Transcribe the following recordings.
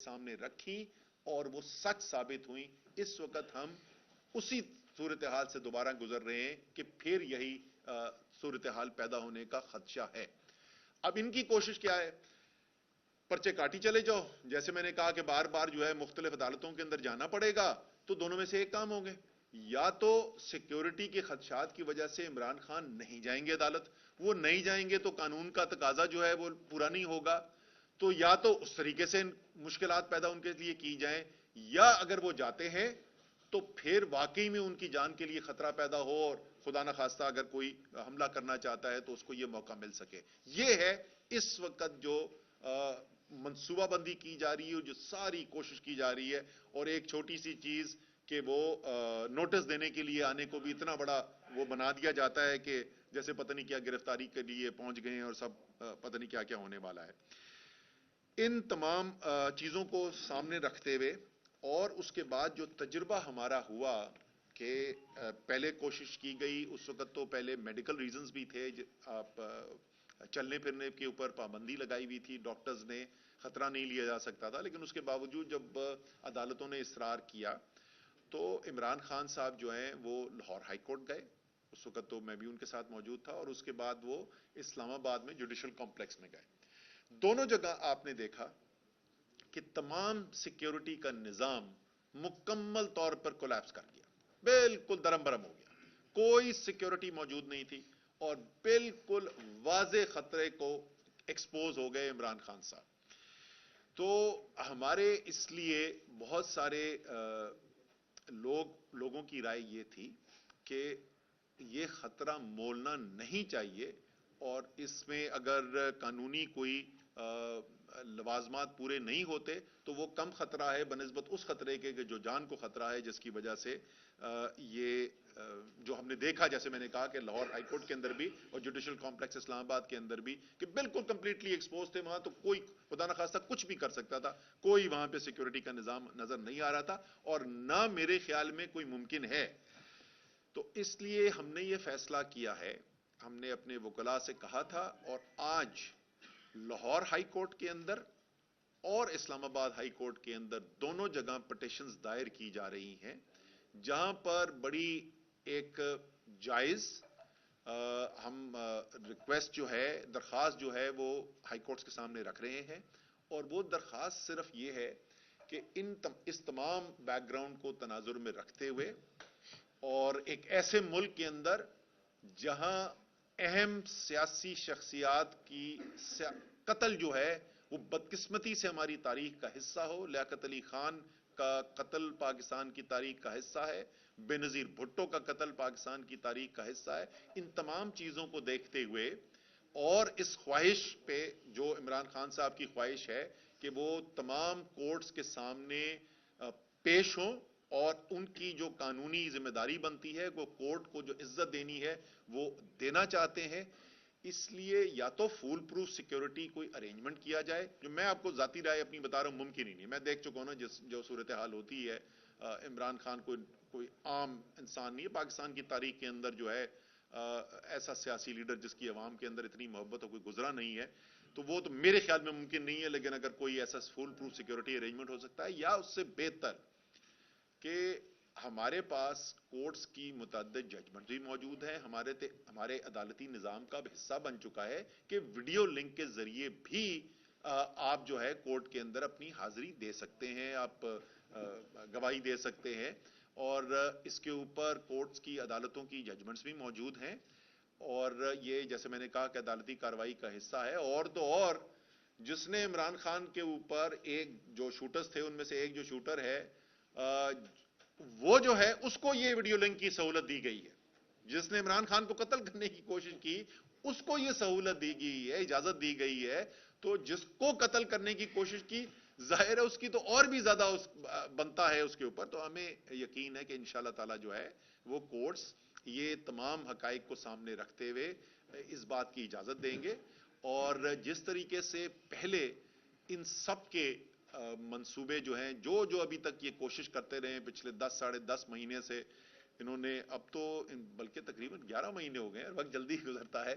सामने रखी और वो सच साबित हुई। इस वक्त हम उसी सूरत-ए-हाल से दोबारा गुजर रहे हैं कि फिर यही सूरत-ए-हाल पैदा होने का खदशा है। अब इनकी कोशिश क्या है? पर्चे काटी चले जाओ। जैसे मैंने कहा कि बार बार जो है मुख्तलिफ अदालतों के अंदर जाना पड़ेगा, तो दोनों में से एक काम होंगे। या तो सिक्योरिटी के खदशात की वजह से इमरान खान नहीं जाएंगे अदालत, वो नहीं जाएंगे तो कानून का तकाजा जो है वो पूरा नहीं होगा, तो या तो उस तरीके से मुश्किलात पैदा उनके लिए की जाएं, या अगर वो जाते हैं तो फिर वाकई में उनकी जान के लिए खतरा पैदा हो और खुदा न खास्ता अगर कोई हमला करना चाहता है तो उसको ये मौका मिल सके। ये है इस वक्त जो मंसूबाबंदी की जा रही है, जो सारी कोशिश की जा रही है। और एक छोटी सी चीज कि वो नोटिस देने के लिए आने को भी इतना बड़ा वो बना दिया जाता है कि जैसे पता नहीं क्या गिरफ्तारी के लिए पहुंच गए हैं और सब पता नहीं क्या क्या होने वाला है। इन तमाम चीजों को सामने रखते हुए और उसके बाद जो तजुर्बा हमारा हुआ कि पहले कोशिश की गई, उस वक्त तो पहले मेडिकल रीजंस भी थे, आप चलने फिरने के ऊपर पाबंदी लगाई हुई थी, डॉक्टर्स ने खतरा नहीं लिया जा सकता था, लेकिन उसके बावजूद जब अदालतों ने इसरार किया तो इमरान खान साहब जो हैं वो लाहौर हाई कोर्ट गए। उस वक्त तो मैं भी उनके साथ मौजूद था, और उसके बाद वो इस्लामाबाद में जुडिशल कॉम्प्लेक्स में गए। दोनों जगह आपने देखा कि तमाम सिक्योरिटी का निजाम मुकम्मल तौर पर कोलैप्स कर गया, बिल्कुल दरम बरम हो गया, कोई सिक्योरिटी मौजूद नहीं थी और बिल्कुल वाजे खतरे को एक्सपोज हो गए इमरान खान साहब। तो हमारे इसलिए बहुत सारे लोगों की राय ये थी कि ये खतरा मोलना नहीं चाहिए, और इसमें अगर कानूनी कोई लवाजमात पूरे नहीं होते तो वो कम खतरा है बनिस्बत उस खतरे के जो जान को खतरा है, जिसकी वजह से ये जो हमने देखा, जैसे मैंने कहा कि लाहौर हाई कोर्ट के अंदर भी और जुडिशल कॉम्प्लेक्स इस्लामाबाद के अंदर भी, कि बिल्कुल कंप्लीटली एक्सपोज थे वहां, तो कोई खुदा न खास्ता कुछ भी कर सकता था, कोई वहां पे सिक्योरिटी का निजाम नजर नहीं आ रहा था और ना मेरे ख्याल में कोई मुमकिन है। तो इसलिए हमने ये फैसला किया है, हमने अपने वकला से कहा था, और आज लाहौर हाई कोर्ट के अंदर और इस्लामाबाद हाई कोर्ट के अंदर दोनों जगह पिटीशंस दायर की जा रही हैं, जहां पर बड़ी एक जायज हम रिक्वेस्ट जो है, दरखास्त जो है, वो हाई कोर्ट्स के सामने रख रहे हैं। और वो दरखास्त सिर्फ ये है कि इस तमाम बैकग्राउंड को तनाजुर में रखते हुए और एक ऐसे मुल्क के अंदर जहां अहम सियासी शख्सियात की कत्ल जो है वो बदकिस्मती से हमारी तारीख का हिस्सा हो, लियाकत अली खान का कत्ल पाकिस्तान की तारीख का हिस्सा है, बेनजीर भुट्टो का कत्ल पाकिस्तान की तारीख का हिस्सा है, इन तमाम चीजों को देखते हुए और इस ख्वाहिश पे जो इमरान खान साहब की ख्वाहिश है कि वो तमाम कोर्ट्स के सामने पेश हों और उनकी जो कानूनी जिम्मेदारी बनती है वो कोर्ट को जो इज्जत देनी है वो देना चाहते हैं, इसलिए या तो फुल प्रूफ सिक्योरिटी कोई अरेंजमेंट किया जाए, जो मैं आपको जाती राय अपनी बता रहा हूं मुमकिन ही नहीं। मैं देख चुका हूं ना जो सूरत हाल होती है। इमरान खान कोई आम इंसान नहीं है पाकिस्तान की तारीख के अंदर, जो है ऐसा सियासी लीडर जिसकी अवाम के अंदर इतनी मोहब्बत हो कोई गुजरा नहीं है, तो वो तो मेरे ख्याल में मुमकिन नहीं है। लेकिन अगर कोई ऐसा फुल प्रूफ सिक्योरिटी अरेंजमेंट हो सकता है, या उससे बेहतर कि हमारे पास कोर्ट्स की मुतअद्दिद जजमेंट भी मौजूद है, हमारे अदालती निज़ाम का हिस्सा बन चुका है कि वीडियो लिंक के जरिए भी आप जो है कोर्ट के अंदर अपनी हाजिरी दे सकते हैं, आप गवाही दे सकते हैं, और इसके ऊपर कोर्ट्स की अदालतों की जजमेंट्स भी मौजूद हैं, और ये जैसे मैंने कहा कि अदालती कार्रवाई का हिस्सा है। और तो और जिसने इमरान खान के ऊपर, एक जो शूटर्स थे उनमें से एक जो शूटर है, वो जो है उसको ये वीडियो लिंक की सहूलत दी गई है। जिसने इमरान खान को कत्ल करने की कोशिश की उसको ये सहूलत दी गई है, इजाजत दी गई है। तो जिसको कत्ल करने की कोशिश की, जाहिर है उसकी तो और भी ज्यादा बनता है उसके ऊपर। तो हमें यकीन है कि इंशाल्लाह ताला जो है वो कोर्ट्स ये तमाम हकाइक को सामने रखते हुए इस बात की इजाजत देंगे, और जिस तरीके से पहले इन सब के मंसूबे जो हैं, जो अभी तक ये कोशिश करते रहे पिछले 10 साढ़े 10 महीने से انہوں نے اب تو بلکہ تقریباً 11 مہینے ہو گئے ہیں، وقت جلدی گزرتا ہے،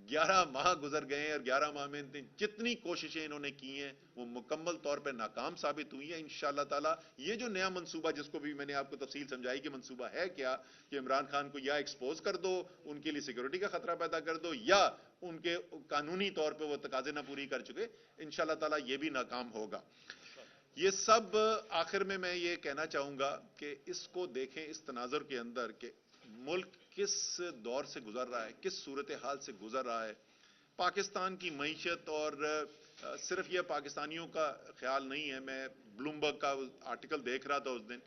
11 ماہ گزر گئے ہیں، اور 11 ماہ میں جتنی کوششیں انہوں نے کی ہیں وہ مکمل طور پہ ناکام ثابت ہوئی ہیں۔ انشاءاللہ تعالی یہ جو نیا منصوبہ، جس کو بھی میں نے آپ کو تفصیل سمجھائی کہ منصوبہ ہے کیا، کہ عمران خان کو یا ایکسپوز کر دو، ان کے لیے سیکورٹی کا خطرہ پیدا کر دو، یا ان کے قانونی طور پہ وہ تقاضے نہ پوری کر چکے، انشاءاللہ تعالی یہ بھی ناکام ہوگا۔ یہ سب آخر میں یہ کہنا چاہوں گا کہ اس کو دیکھیں اس تناظر کے اندر کہ ملک کس دور سے گزر رہا ہے، کس صورتحال سے گزر رہا ہے۔ پاکستان کی معیشت، اور صرف یہ پاکستانیوں کا خیال نہیں ہے، میں بلومبرگ کا آرٹیکل دیکھ رہا تھا اس دن،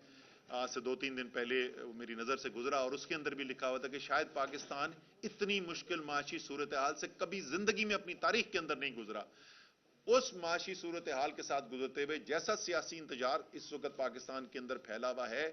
آج سے 2-3 دن پہلے میری نظر سے گزرا، اور اس کے اندر بھی لکھا ہوا تھا کہ شاید پاکستان اتنی مشکل معاشی صورتحال سے کبھی زندگی میں اپنی تاریخ کے اندر نہیں گزرا۔ اس معاشی صورتحال کے ساتھ گزرتے ہوئے جیسا سیاسی انتشار اس وقت پاکستان کے اندر پھیلا ہوا ہے،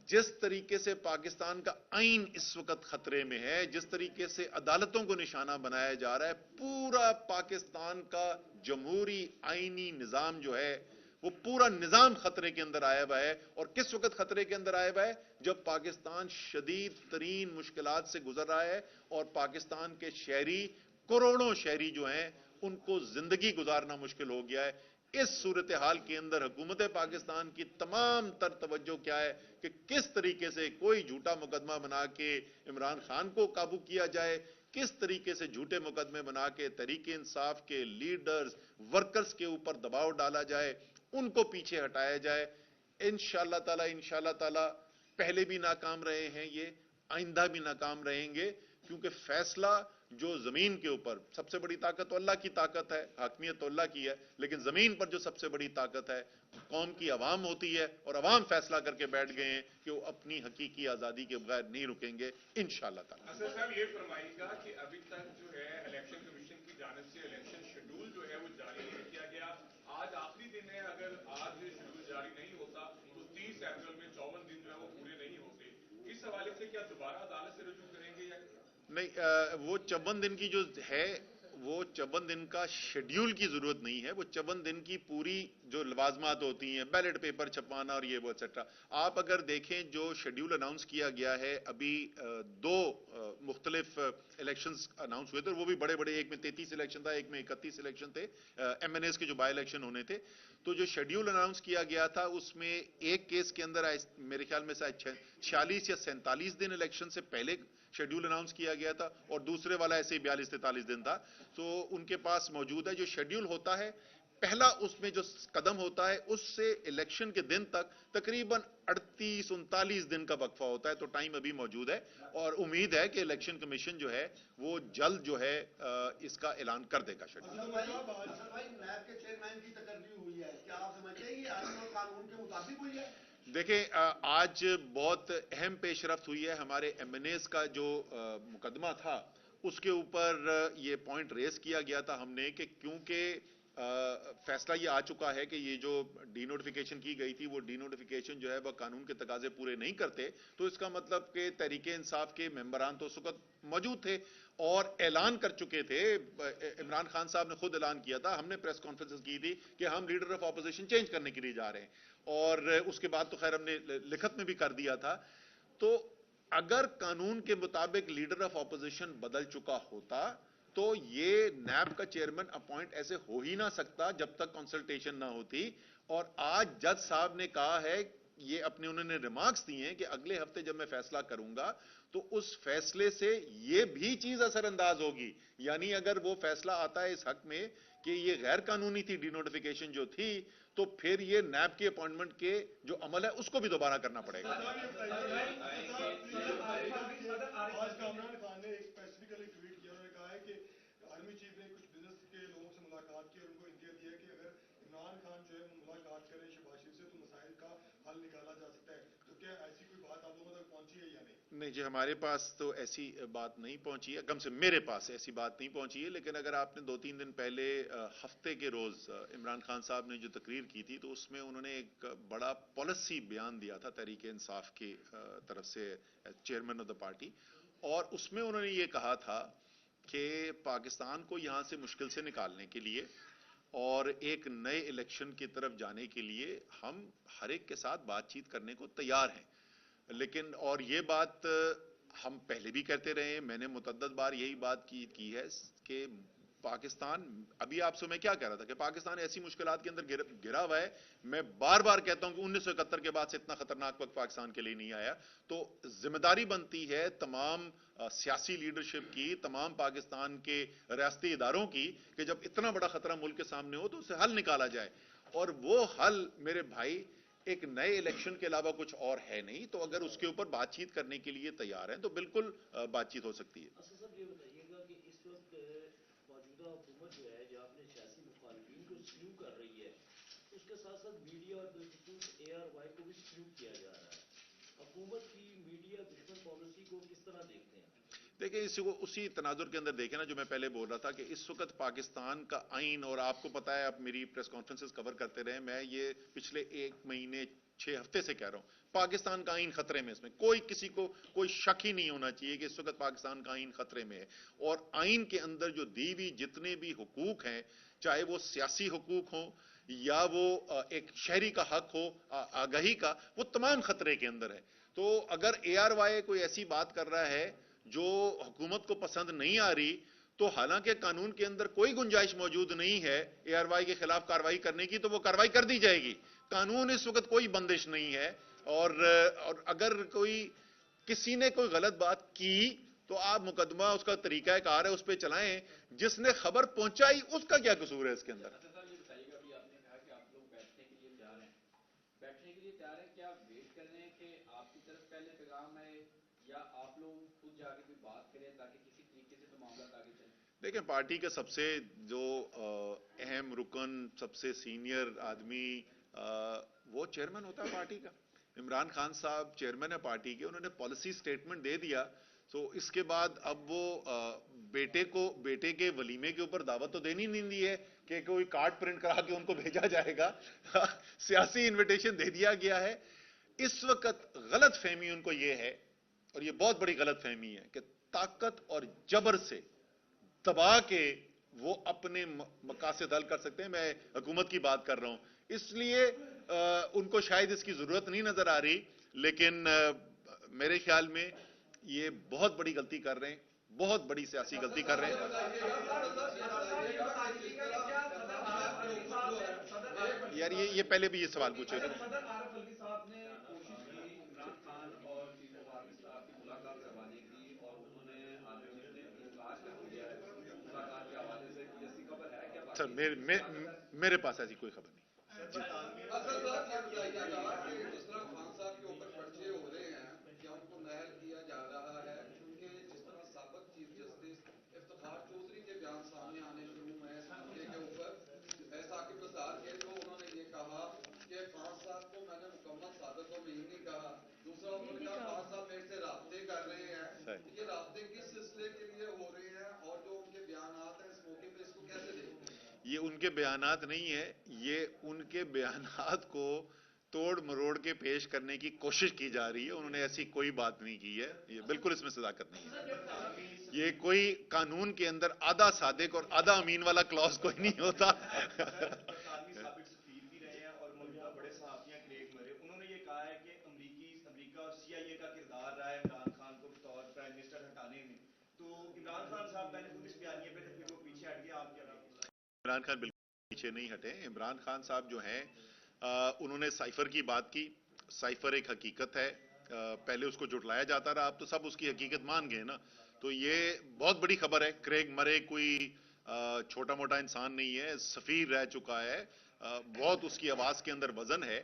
جس طریقے سے پاکستان کا آئین اس وقت خطرے میں ہے، جس طریقے سے عدالتوں کو نشانہ بنایا جا رہا ہے، پورا پاکستان کا جمہوری آئینی نظام جو ہے وہ پورا نظام خطرے کے اندر آیا ہوا ہے۔ اور کس وقت خطرے کے اندر آیا ہوا ہے؟ جب پاکستان شدید ترین مشکلات سے گزر رہا ہے، اور پاکستان کے شہری، کروڑوں شہری جو ہیں، ان کو زندگی گزارنا مشکل ہو گیا ہے۔ اس صورتحال کے اندر حکومت پاکستان کی تمام تر توجہ کیا ہے کہ کس طریقے سے کوئی جھوٹا مقدمہ بنا کے عمران خان کو قابو کیا جائے، کس طریقے سے جھوٹے مقدمے بنا کے تحریک انصاف کے لیڈرز، ورکرز کے اوپر دباؤ ڈالا جائے، ان کو پیچھے ہٹایا جائے۔ انشاءاللہ تعالی پہلے بھی ناکام رہے ہیں یہ، آئندہ بھی ناکام رہیں گے، کیونکہ فیصلہ جو زمین کے اوپر سب سے بڑی طاقت تو اللہ کی طاقت ہے، حاکمیت تو اللہ کی ہے، لیکن زمین پر جو سب سے بڑی طاقت ہے قوم کی عوام ہوتی ہے، اور عوام فیصلہ کر کے بیٹھ گئے ہیں کہ وہ اپنی حقیقی آزادی کے بغیر نہیں رکیں گے انشاءاللہ تعالی۔ اسد صاحب یہ فرمائیے گا کہ ابھی تک جو ہے الیکشن کمیشن کی جانب سے الیکشن شیڈول جو ہے وہ جاری نہیں کیا گیا، آج آخری دن ہے، اگر آج شیڈول جاری نہیں ہوتا تو 30 اپریل میں 54 دن جو ہے وہ پورے نہیں ہوتے، اس حوالے سے کیا دوبارہ عدالت سے رجوع کریں گے یا نہیں، وہ 54 دن کی جو ہے، وہ 54 دن کا شیڈیول کی ضرورت نہیں ہے، وہ 54 دن کی پوری جو لوازمات ہوتی ہیں، بیلٹ پیپر چھپانا اور یہ وہ ایٹسٹرا۔ آپ اگر دیکھیں جو شیڈیول اناؤنس کیا گیا ہے، ابھی 2 مختلف الیکشنز اناؤنس ہوئے تھے، وہ بھی بڑے بڑے، ایک میں 33 الیکشن تھا، ایک میں 31 الیکشن تھے، ایم این ایز کے جو بائی الیکشن ہونے تھے۔ تو جو شیڈیول اناؤنس کیا گیا تھا اس میں ایک کیس کے اندر میرے خیال میں 46 یا 47 دن الیکشن سے پہلے شیڈیول اناؤنس کیا گیا تھا، اور دوسرے والا ایسے ہی 42-43 دن تھا۔ تو ان کے پاس موجود ہے جو شیڈیول ہوتا ہے، پہلا اس میں جو قدم ہوتا ہے اس سے الیکشن کے دن تک تقریباً 38-39 دن کا وقفہ ہوتا ہے، تو ٹائم ابھی موجود ہے، اور امید ہے کہ الیکشن کمیشن جو ہے وہ جلد جو ہے اس کا اعلان کر دے گا شیڈیول۔ نیب کے چیئرمین کی تقرری ہوئی ہے، کیا آپ سمجھتے ہیں یہ آئین اور قانون کے مطابق ہوئی ہے؟ دیکھیں، آج بہت اہم پیش رفت ہوئی ہے، ہمارے ایم این ایز کا جو مقدمہ تھا اس کے اوپر یہ پوائنٹ ریز کیا گیا تھا ہم نے کہ کیونکہ فیصلہ یہ آ چکا ہے کہ یہ جو ڈی نوٹیفیکیشن کی گئی تھی، وہ ڈی نوٹیفیکیشن جو ہے وہ قانون کے تقاضے پورے نہیں کرتے، تو اس کا مطلب کہ تحریک انصاف کے ممبران تو اس وقت موجود تھے اور اعلان کر چکے تھے، عمران خان صاحب نے خود اعلان کیا تھا، ہم نے پریس کانفرنس کی تھی کہ ہم لیڈر آف اپوزیشن چینج کرنے کے لیے جا رہے ہیں، اور اس کے بعد تو خیر ہم نے لکھت میں بھی کر دیا تھا۔ تو اگر قانون کے مطابق لیڈر آف اپوزیشن بدل چکا ہوتا تو یہ نیب کا چیئرمین اپوائنٹ ایسے ہو ہی نہ سکتا جب تک کنسلٹیشن نہ ہوتی، اور آج جج صاحب نے کہا ہے، یہ اپنے انہوں نے ریمارکس دی ہیں کہ اگلے ہفتے جب میں فیصلہ کروں گا تو اس فیصلے سے یہ بھی چیز اثر انداز ہوگی، یعنی اگر وہ فیصلہ آتا ہے اس حق میں کہ یہ غیر قانونی تھی ڈی نوٹیفیکیشن جو تھی، تو پھر یہ نیب کے اپوائنٹمنٹ کے جو عمل ہے اس کو بھی دوبارہ کرنا پڑے گا۔ آج کامران خان نے ایک اسپیسیفکلی ٹویٹ کیا، انہوں نے کہا ہے کہ آرمی چیف نے کچھ بزنس کے لوگوں سے ملاقات کی اور ان کو انڈیا دیا کہ اگر عمران خان جو ہے ملاقات کریں شہباز شریف سے تو مسائل کا حل نکالا جا سکتا ہے، تو کیا ایسی کوئی بات آپ لوگوں تک پہنچی ہے یا نہیں؟ نہیں جی، ہمارے پاس تو ایسی بات نہیں پہنچی ہے، کم سے میرے پاس ایسی بات نہیں پہنچی ہے، لیکن اگر آپ نے 2-3 دن پہلے ہفتے کے روز عمران خان صاحب نے جو تقریر کی تھی تو اس میں انہوں نے ایک بڑا پالیسی بیان دیا تھا تحریک انصاف کی طرف سے، چیئرمین آف دا پارٹی، اور اس میں انہوں نے یہ کہا تھا کہ پاکستان کو یہاں سے مشکل سے نکالنے کے لیے اور ایک نئے الیکشن کی طرف جانے کے لیے ہم ہر ایک کے ساتھ بات چیت کرنے کو تیار ہیں۔ लेकिन और ये बात हम पहले भी करते रहे हैं, मैंने मुतअद्दिद बार यही बात की है कि पाकिस्तान, अभी आपसे मैं क्या कह रहा था कि पाकिस्तान ऐसी मुश्किलात के अंदर गिरा हुआ है। मैं बार बार कहता हूं कि 1971 के बाद से इतना खतरनाक वक्त पाकिस्तान के लिए नहीं आया। तो जिम्मेदारी बनती है तमाम सियासी लीडरशिप की, तमाम पाकिस्तान के रियासती इदारों की, कि जब इतना बड़ा खतरा मुल्क के सामने हो तो उसे हल निकाला जाए। और वो हल मेरे भाई एक नए इलेक्शन के अलावा कुछ और है नहीं। तो अगर उसके ऊपर बातचीत करने के लिए तैयार हैं तो बिल्कुल बातचीत हो सकती है। अच्छा साहब, ये बताइएगा कि इस वक्त मौजूदा हुकूमत जो है, जो अपने सियासी मुखालफिन को स्क्रू कर रही है, उसके साथ साथ मीडिया और बिलखुसूस ARY को भी स्क्रू किया जा रहा है। हुकूमत की मीडिया दुश्मन पॉलिसी को किस तरह देखते हैं? देखिए, इसको उसी तनाजुर के अंदर देखें ना जो मैं पहले बोल रहा था कि इस वक्त पाकिस्तान का आइन, और आपको पता है, आप मेरी प्रेस कॉन्फ्रेंसेस कवर करते रहे, मैं ये पिछले 1 महीने 6 हफ्ते से कह रहा हूं, पाकिस्तान का आइन खतरे में। इसमें किसी को कोई शक ही नहीं होना चाहिए कि इस वक्त पाकिस्तान का आइन खतरे में है। और आइन के अंदर जो दी हुई जितने भी हुकूक हैं, चाहे वो सियासी हुकूक हो या वो एक शहरी का हक हो, आगाही का, वो तमाम खतरे के अंदर है। तो अगर ARY कोई ऐसी बात कर रहा है जो हुकूमत को पसंद नहीं आ रही, तो हालांकि कानून के अंदर कोई गुंजाइश मौजूद नहीं है ARY के खिलाफ कार्रवाई करने की, तो वो कार्रवाई कर दी जाएगी। कानून इस वक्त कोई बंदिश नहीं है। और अगर किसी ने कोई गलत बात की तो आप मुकदमा, उसका तरीकाकार है, उस पर चलाएं। जिसने खबर पहुंचाई उसका क्या कसूर है इसके अंदर? अच्छा सर, ये बताइएगा, अभी आपने कहा कि आप लोग बैठने के लिए तैयार हैं, क्या वेट कर रहे हैं कि आपकी तरफ पहले पैगाम आए, या आप लोग खुद जाके कोई बात करें ताकि किसी तरीके से तो मामला आगे चले? देखिए, पार्टी के सबसे जो अहम रुकन, सबसे सीनियर आदमी, वो चेयरमैन होता है पार्टी का। इमरान खान साहब चेयरमैन है पार्टी के, उन्होंने पॉलिसी स्टेटमेंट दे दिया। तो इसके बाद अब वो बेटे के वलीमे के ऊपर दावत तो देनी नहीं दी है कि कोई कार्ड प्रिंट करा के उनको भेजा जाएगा। सियासी इन्विटेशन दे दिया गया है। इस वक्त गलत फहमी उनको ये है, और ये बहुत बड़ी गलत फहमी है, कि ताकत और जबर से दबा के वो अपने मकासद हल कर सकते हैं। मैं हुकूमत की बात कर रहा हूं, इसलिए उनको शायद इसकी जरूरत नहीं नजर आ रही। लेकिन मेरे ख्याल में ये बहुत बड़ी गलती कर रहे हैं, बहुत बड़ी सियासी गलती कर रहे हैं। यार ये पहले भी ये सवाल पूछे थे। सदर आरिफ अलवी साहब ने कोशिश की इमरान खान और चीफ ऑफ आर्मी स्टाफ की मुलाकात करवाने की, और उन्होंने आर्मी चीफ ने इनकार कर दिया है मुलाकात के हवाले से। कोई ऐसी खबर है क्या? सर, मेरे पास ऐसी कोई खबर नहीं। असल बात ये बताइएगा कि जिस तरह खान साहब के ऊपर पर्चे हो रहे हैं, क्या उनको नाअहल किया जा रहा है? क्योंकि जिस तरह साबिक चीफ जस्टिस इफ्तिखार चौधरी के बयान सामने आने शुरू हुए हैं इस मामले के ऊपर, साकिब निसार के, तो उन्होंने ये कहा कि खान साहब को मैंने मुकम्मल साबित तो नहीं कहा। दूसरा उन्होंने कहा खान साहब मेरे से राब्ते कर रहे हैं। ये राब्ते किस सिलसिले के लिए हो रहे हैं, और जो उनके बयानात हैं इस मौके पर, इसको कैसे देखते हैं? ये उनके बयानात नहीं है, ये उनके बयानात को तोड़ मरोड़ के पेश करने की कोशिश की जा रही है। उन्होंने ऐसी कोई बात नहीं की है। ये बिल्कुल इसमें सदाकत नहीं है। ये कोई कानून के अंदर आधा सादिक और आधा अमीन वाला क्लॉज कोई नहीं होता। बड़े सहाफियां क्रेग मरे, उन्होंने ये कहा है कि अमेरिका और CIA का किरदार रहा है इमरान खान को बतौर प्राइम मिनिस्टर हटाने में। तो इमरान खान साहब पहले खुद इस बयानिए पे थे, फिर वो पीछे हट गया। आप क्या कहेंगे? इमरान खान बिल्कुल पीछे नहीं हटे। इमरान खान साहब जो हैं, उन्होंने साइफर की बात की। साइफर एक हकीकत है, पहले उसको जुटलाया जाता रहा, अब तो सब उसकी हकीकत मान गए ना। तो ये बहुत बड़ी खबर है। क्रेग मरे कोई छोटा मोटा इंसान नहीं है, सफीर रह चुका है, बहुत उसकी आवाज के अंदर वजन है।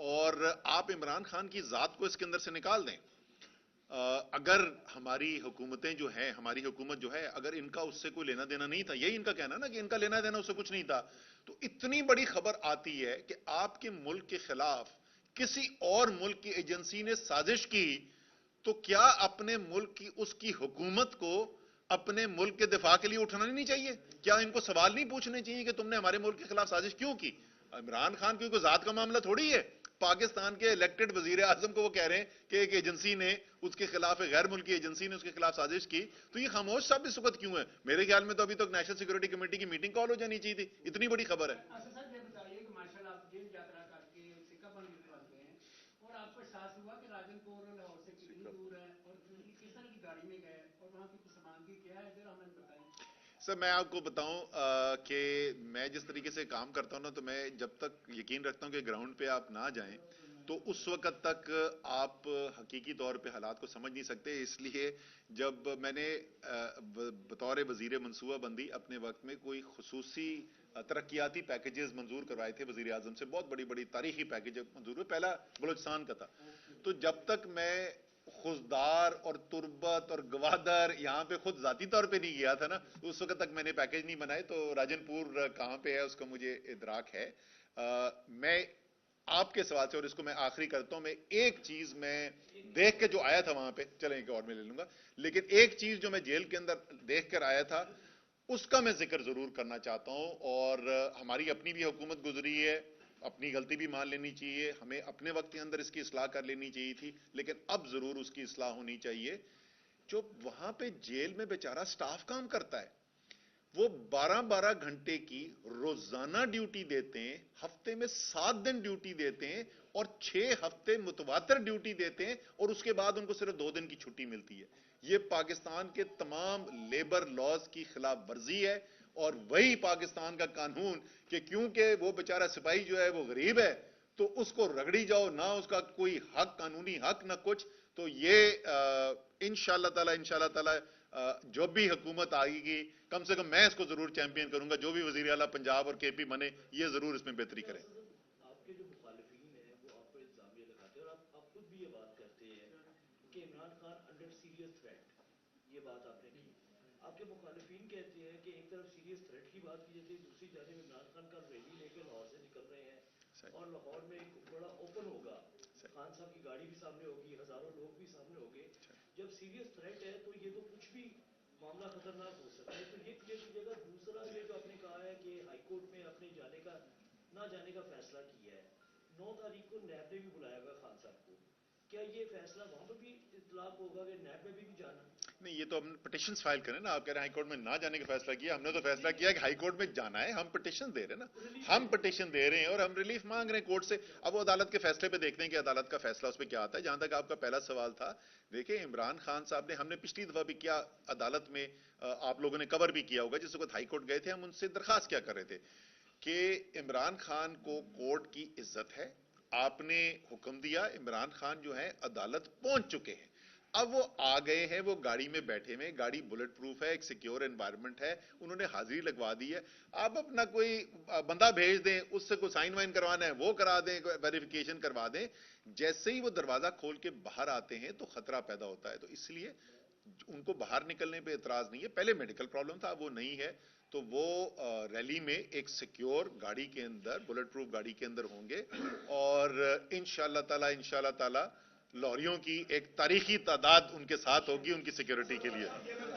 और आप इमरान खान की जात को इसके अंदर से निकाल दें। अगर हमारी हुकूमतें जो हैं, हमारी हुकूमत जो है, अगर इनका उससे कोई लेना देना नहीं था, यही इनका कहना ना कि इनका लेना देना उससे कुछ नहीं था, तो इतनी बड़ी खबर आती है कि आपके मुल्क के खिलाफ किसी और मुल्क की एजेंसी ने साजिश की, तो क्या अपने मुल्क की उसकी हुकूमत को अपने मुल्क के दिफा के लिए उठना नहीं चाहिए? क्या इनको सवाल नहीं पूछने चाहिए कि तुमने हमारे मुल्क के खिलाफ साजिश क्यों की? इमरान खान की कोई जात का मामला थोड़ी है। पाकिस्तान के इलेक्टेड वजीर आजम को वो कह रहे हैं कि एक एजेंसी ने उसके खिलाफ, एक गैर मुल्की एजेंसी ने उसके खिलाफ साजिश की, तो ये खामोश साहब इस वक्त क्यों है? मेरे ख्याल में तो अभी तक नेशनल सिक्योरिटी कमेटी की मीटिंग कॉल हो जानी चाहिए थी। इतनी बड़ी खबर है। सर, ये बताइए कि माशाल्लाह आप जेल यात्रा करके सिक्का बन के हैं, और आपको एहसास हुआ कि राजनपुर लाहौर से कितनी दूर है और किस तरह की गाड़ी में गए और वहाँ की कुसमानगी क्या है, जरा हमें बताएं। सर मैं आपको बताऊं कि मैं जिस तरीके से काम करता हूं ना, तो मैं जब तक यकीन रखता हूं कि ग्राउंड पे आप ना जाएं तो उस वक्त तक आप हकीकी तौर पे हालात को समझ नहीं सकते। इसलिए जब मैंने बतौर वजीर मनसूबाबंदी अपने वक्त में कोई खुसूसी तरक्याती पैकेजेस मंजूर करवाए थे वजीर आजम से, बहुत बड़ी बड़ी तारीखी पैकेज मंजूर हुए, पहला बलोचिस्तान का था। तो जब तक मैं खुशदार और तुर्बत और गवादर यहाँ पे खुद जाती तौर पे नहीं गया था ना, उस वक्त तक मैंने पैकेज नहीं बनाए। तो राजनपुर कहाँ पे है उसका मुझे इदराक है। मैं आपके सवाल से, और इसको मैं आखिरी करता हूं, मैं एक चीज मैं देख के जो आया था वहां पे, चलें एक और मैं ले लूंगा, लेकिन एक चीज जो मैं जेल के अंदर देख कर आया था उसका मैं जिक्र जरूर करना चाहता हूं। और हमारी अपनी भी हुकूमत गुजरी है, अपनी गलती भी मान लेनी चाहिए, हमें अपने वक्त के अंदर इसकी इस्लाह कर लेनी चाहिए थी, लेकिन अब जरूर उसकी इस्लाह होनी चाहिए। जो वहां पे जेल में बेचारा स्टाफ काम करता है, वो 12-12 घंटे की रोजाना ड्यूटी देते हैं, हफ्ते में 7 दिन ड्यूटी देते हैं और 6 हफ्ते मुतवातर ड्यूटी देते हैं, और उसके बाद उनको सिर्फ 2 दिन की छुट्टी मिलती है। ये पाकिस्तान के तमाम लेबर लॉज की खिलाफ वर्जी है। और वही पाकिस्तान का कानून कि क्योंकि वो बेचारा सिपाही जो है वो गरीब है तो उसको रगड़ी जाओ, ना उसका कोई हक, कानूनी हक ना कुछ। तो ये इंशाअल्लाह ताला जो भी हुकूमत आएगी, कम से कम मैं इसको जरूर चैंपियन करूंगा, जो भी वजीर आला पंजाब और केपी बने ये जरूर इसमें बेहतरी करें। आपके जो मुखालिफिन हैं वो आप पर इल्जामिया लगाते हैं और आप खुद भी ये बात करते हैं कि Imran Khan under serious threat, ये बात आपने की। आपके मुखालिफिन कहते हैं कि एक तरफ सीरियस थ्रेट की बात की जाती है, दूसरी जानब इमरान खान का रैली लेकर लाहौर से निकल रहे हैं और लाहौर में एक बड़ा ओपन होगा, खान साहब की गाड़ी भी सामने होगी, हजारों लोग भी सामने होंगे। जब सीरियस थ्रेट है तो ये तो कुछ भी मामला खतरनाक हो सकता है। तो ये क्लियर कीजिएगा। दूसरा ये जो आपने कहा है कि हाईकोर्ट में अपने जाने का ना जाने का फैसला किया है, 9 तारीख को नैब ने भी बुलाया हुआ खान साहब को, क्या ये फैसला वहां पर भी इतलाक होगा कि नैब में भी जाना? नहीं, ये तो हम पिटिशन फाइल करें ना। आप कह रहे हैं हाईकोर्ट में ना जाने का फैसला किया, हमने तो फैसला किया कि हाईकोर्ट में जाना है। हम पिटिशन दे रहे हैं ना, हम पिटिशन दे रहे हैं और हम रिलीफ मांग रहे हैं कोर्ट से। अब वो अदालत के फैसले पे देखते हैं कि अदालत का फैसला उस पर क्या आता है। जहां तक आपका पहला सवाल था, देखिए इमरान खान साहब ने, हमने पिछली दफा भी क्या अदालत में आप लोगों ने कवर भी किया होगा, जिस वक्त हाईकोर्ट गए थे हम उनसे दरखास्त क्या कर रहे थे कि इमरान खान को कोर्ट की इज्जत है, आपने हुक्म दिया, इमरान खान जो है अदालत पहुंच चुके हैं, अब वो आ गए हैं, वो गाड़ी में बैठे हुए, गाड़ी बुलेट प्रूफ है, एक सिक्योर एनवायरनमेंट है, उन्होंने हाजिरी लगवा दी है। आप अपना कोई बंदा भेज दें, उससे कोई साइन वाइन करवाना है वो करा दें, वेरिफिकेशन करवा दें। जैसे ही वो दरवाजा खोल के बाहर आते हैं तो खतरा पैदा होता है। तो इसलिए उनको बाहर निकलने पे एतराज नहीं है। पहले मेडिकल प्रॉब्लम था, वो नहीं है, तो वो रैली में एक सिक्योर गाड़ी के अंदर, बुलेट प्रूफ गाड़ी के अंदर होंगे और इंशाअल्लाह ताला लॉरियों की एक तारीखी तादाद उनके साथ होगी उनकी सिक्योरिटी के लिए।